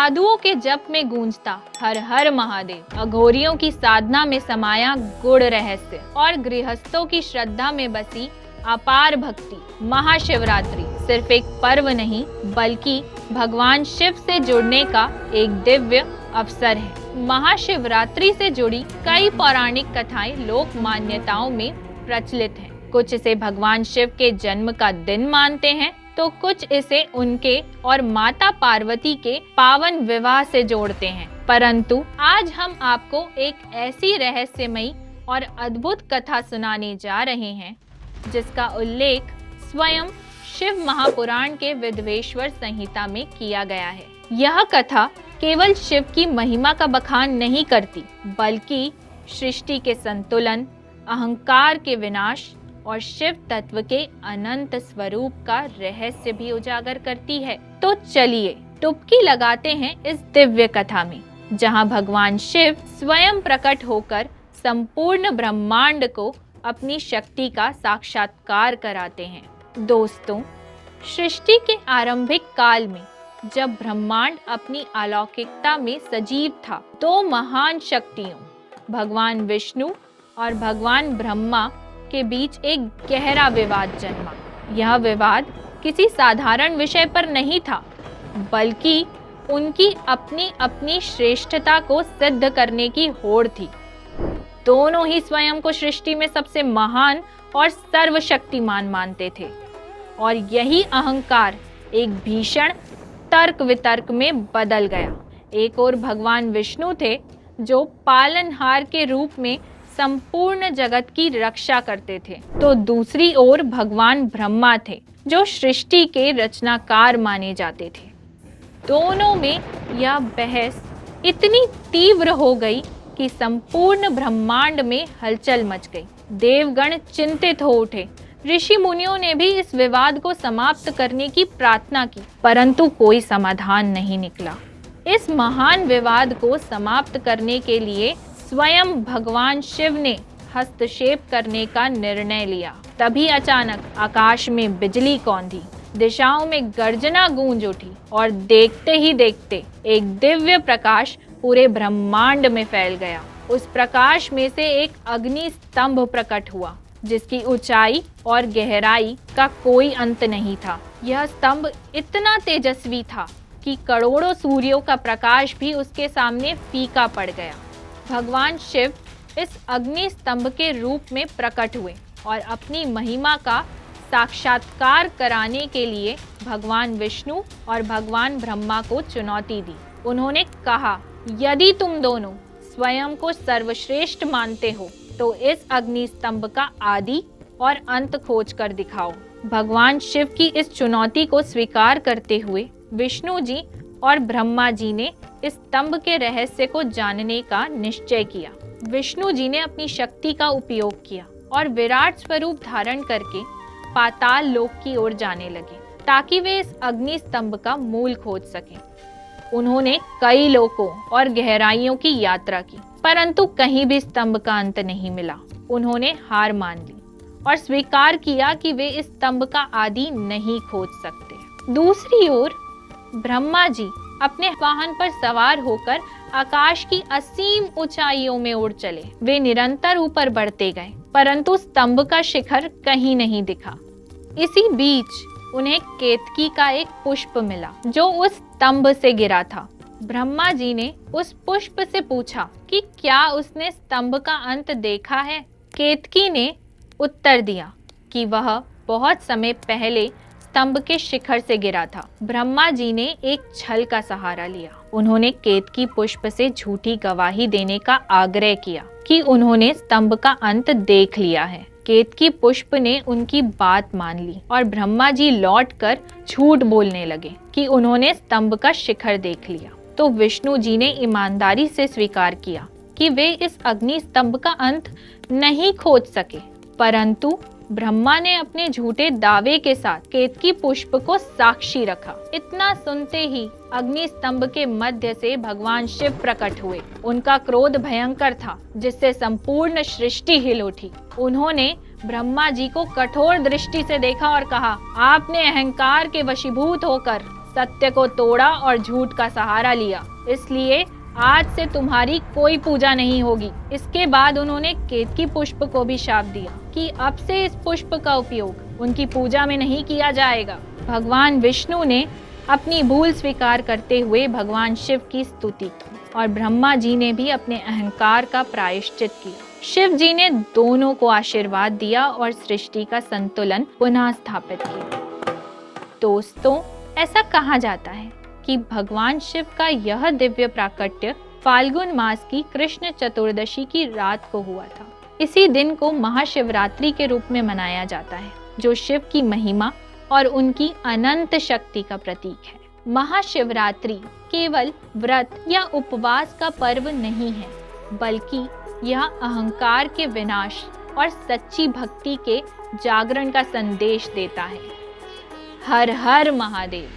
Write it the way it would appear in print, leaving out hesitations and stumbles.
साधुओं के जप में गूंजता हर हर महादेव, अघोरियों की साधना में समाया गुड़ रहस्य और गृहस्थों की श्रद्धा में बसी अपार भक्ति। महाशिवरात्रि सिर्फ एक पर्व नहीं बल्कि भगवान शिव से जुड़ने का एक दिव्य अवसर है। महाशिवरात्रि से जुड़ी कई पौराणिक कथाएं लोक मान्यताओं में प्रचलित हैं। कुछ इसे भगवान शिव के जन्म का दिन मानते हैं तो कुछ इसे उनके और माता पार्वती के पावन विवाह से जोड़ते हैं। परंतु आज हम आपको एक ऐसी रहस्यमयी और अद्भुत कथा सुनाने जा रहे हैं जिसका उल्लेख स्वयं शिव महापुराण के विधवेश्वर संहिता में किया गया है। यह कथा केवल शिव की महिमा का बखान नहीं करती बल्कि सृष्टि के संतुलन, अहंकार के विनाश और शिव तत्व के अनंत स्वरूप का रहस्य भी उजागर करती है। तो चलिए डुबकी लगाते हैं इस दिव्य कथा में, जहां भगवान शिव स्वयं प्रकट होकर संपूर्ण ब्रह्मांड को अपनी शक्ति का साक्षात्कार कराते हैं। दोस्तों, सृष्टि के आरंभिक काल में जब ब्रह्मांड अपनी अलौकिकता में सजीव था, दो महान शक्तियों भगवान विष्णु और भगवान ब्रह्मा के बीच एक गहरा विवाद जन्मा। यह विवाद किसी साधारण विषय पर नहीं था बल्कि उनकी अपनी अपनी श्रेष्ठता को सिद्ध करने की होड़ थी। दोनों ही स्वयं को सृष्टि में सबसे महान और सर्वशक्तिमान मानते थे और यही अहंकार एक भीषण तर्क वितर्क में बदल गया। एक ओर भगवान विष्णु थे जो पालनहार के रूप में संपूर्ण जगत की रक्षा करते थे, तो दूसरी ओर भगवान ब्रह्मा थे जो सृष्टि के रचनाकार माने जाते थे। दोनों में यह बहस इतनी तीव्र हो गई कि संपूर्ण ब्रह्मांड में हलचल मच गई। देवगण चिंतित हो उठे। ऋषि मुनियों ने भी इस विवाद को समाप्त करने की प्रार्थना की, परंतु कोई समाधान नहीं निकला। इस महान विवाद को समाप्त करने के लिए स्वयं भगवान शिव ने हस्तक्षेप करने का निर्णय लिया। तभी अचानक आकाश में बिजली कौंधी, दिशाओं में गर्जना गूंज उठी और देखते ही देखते एक दिव्य प्रकाश पूरे ब्रह्मांड में फैल गया। उस प्रकाश में से एक अग्नि स्तंभ प्रकट हुआ जिसकी ऊंचाई और गहराई का कोई अंत नहीं था। यह स्तंभ इतना तेजस्वी था कि करोड़ों सूर्यों का प्रकाश भी उसके सामने फीका पड़ गया। भगवान शिव इस अग्नि स्तंभ के रूप में प्रकट हुए और अपनी महिमा का साक्षात्कार कराने के लिए भगवान विष्णु और भगवान ब्रह्मा को चुनौती दी। उन्होंने कहा, यदि तुम दोनों स्वयं को सर्वश्रेष्ठ मानते हो तो इस अग्नि स्तंभ का आदि और अंत खोज कर दिखाओ। भगवान शिव की इस चुनौती को स्वीकार करते हुए विष्णु जी और ब्रह्मा जी ने इस स्तंभ के रहस्य को जानने का निश्चय किया। विष्णु जी ने अपनी शक्ति का उपयोग किया और विराट स्वरूप धारण करके पाताल लोक की ओर जाने लगे ताकि वे इस अग्नि स्तंभ का मूल खोज सकें। उन्होंने कई लोकों और गहराइयों की यात्रा की, परंतु कहीं भी स्तंभ का अंत नहीं मिला। उन्होंने हार मान ली और स्वीकार किया कि वे इस स्तंभ का आदि नहीं खोज सकते। दूसरी ओर ब्रह्मा जी अपने वाहन पर सवार होकर आकाश की असीम ऊंचाइयों में उड़ चले। वे निरंतर ऊपर बढ़ते गए, परंतु स्तंभ का शिखर कहीं नहीं दिखा। इसी बीच उन्हें केतकी का एक पुष्प मिला जो उस स्तंभ से गिरा था। ब्रह्मा जी ने उस पुष्प से पूछा कि क्या उसने स्तंभ का अंत देखा है। केतकी ने उत्तर दिया कि वह बहुत समय पहले स्तंभ के शिखर से गिरा था। ब्रह्मा जी ने एक छल का सहारा लिया। उन्होंने केतकी पुष्प से झूठी गवाही देने का आग्रह किया कि उन्होंने स्तंभ का अंत देख लिया है। केतकी पुष्प ने उनकी बात मान ली और ब्रह्मा जी लौटकर झूठ बोलने लगे कि उन्होंने स्तंभ का शिखर देख लिया। तो विष्णु जी ने ईमानदारी से स्वीकार किया कि वे इस अग्नि स्तंभ का अंत नहीं खोज सके, परंतु ब्रह्मा ने अपने झूठे दावे के साथ केतकी पुष्प को साक्षी रखा। इतना सुनते ही अग्नि स्तंभ के मध्य से भगवान शिव प्रकट हुए। उनका क्रोध भयंकर था जिससे संपूर्ण सृष्टि हिल उठी। उन्होंने ब्रह्मा जी को कठोर दृष्टि से देखा और कहा, आपने अहंकार के वशीभूत होकर सत्य को तोड़ा और झूठ का सहारा लिया, इसलिए आज से तुम्हारी कोई पूजा नहीं होगी। इसके बाद उन्होंने केतकी पुष्प को भी शाप दिया कि अब से इस पुष्प का उपयोग उनकी पूजा में नहीं किया जाएगा। भगवान विष्णु ने अपनी भूल स्वीकार करते हुए भगवान शिव की स्तुति की और ब्रह्मा जी ने भी अपने अहंकार का प्रायश्चित किया। शिव जी ने दोनों को आशीर्वाद दिया और सृष्टि का संतुलन पुनः स्थापित किया। दोस्तों, ऐसा कहा जाता है कि भगवान शिव का यह दिव्य प्राकट्य फाल्गुन मास की कृष्ण चतुर्दशी की रात को हुआ था। इसी दिन को महाशिवरात्रि के रूप में मनाया जाता है, जो शिव की महिमा और उनकी अनंत शक्ति का प्रतीक है। महाशिवरात्रि केवल व्रत या उपवास का पर्व नहीं है, बल्कि यह अहंकार के विनाश और सच्ची भक्ति के जागरण का संदेश देता है। हर हर महादेव।